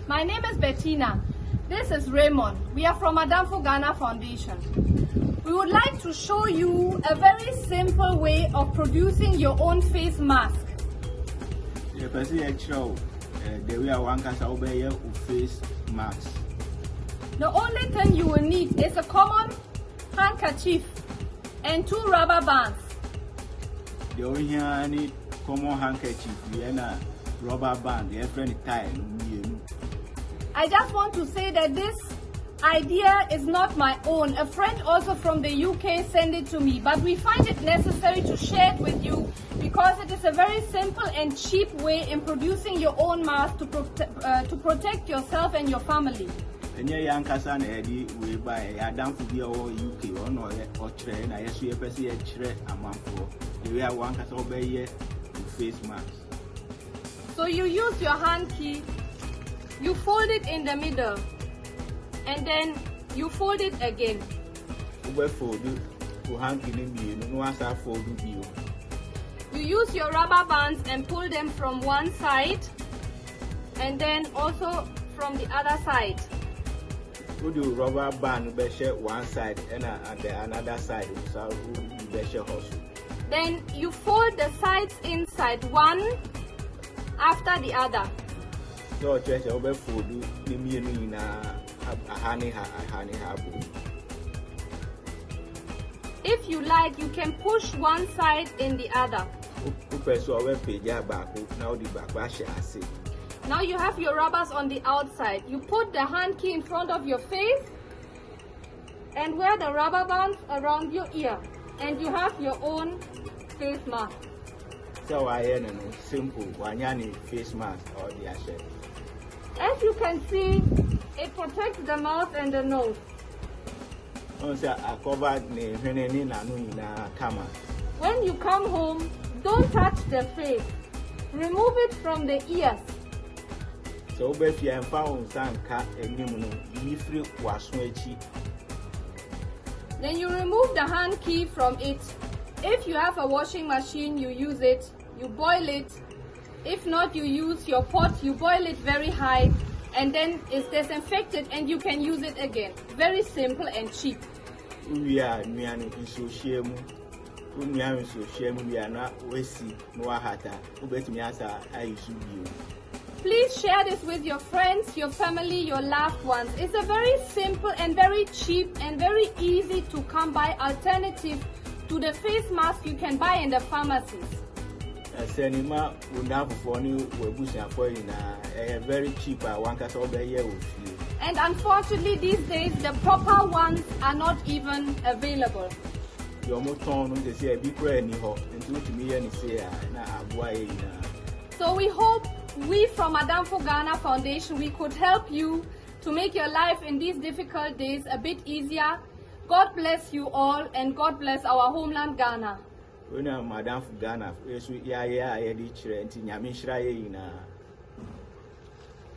My name is Bettina. This is Raymond. We are from Adamfo Ghana Foundation. We would like to show you a very simple way of producing your own face mask. The person actually, the way I want to face mask. The only thing you will need is a common handkerchief and 2 rubber bands. The only need common handkerchief and a rubber band. The friend tie. I just want to say that this idea is not my own. A friend also from the UK sent it to me, but we find it necessary to share it with you because it is a very simple and cheap way in producing your own mask to protect yourself and your family. And young Cassan Eddie, we buy a damn for the UK or no or train. I see a person a threat a month for the way I want us obey face mask. So you use your hand key, you fold it in the middle, and then you fold it again. You use your rubber bands and pull them from one side and then also from the other side. Put the rubber band one side and the another side. Then you fold the sides inside one after the other. So just over food, if you like, you can push one side in the other. Now you have your rubbers on the outside. You put the hand key in front of your face and wear the rubber bands around your ear, and you have your own face mask. So I am simple one face mask or the asset. As you can see, it protects the mouth and the nose. When you come home, don't touch the face. Remove it from the ears. So if you have found some cat and then you remove the hand key from it. If you have a washing machine, you use it, you boil it. If not, you use your pot, you boil it very high, and then it's disinfected and you can use it again. Very simple and cheap. We are so shame. We are so shame. We are not wasting no hata. Please share this with your friends, your family, your loved ones. It's a very simple and very cheap and very easy to come by alternative to the face mask you can buy in the pharmacies. Very cheap. And unfortunately, these days the proper ones are not even available. So we hope we from Adamfo Ghana Foundation, we could help you to make your life in these difficult days a bit easier. God bless you all, and God bless our homeland Ghana. Madam Ghana,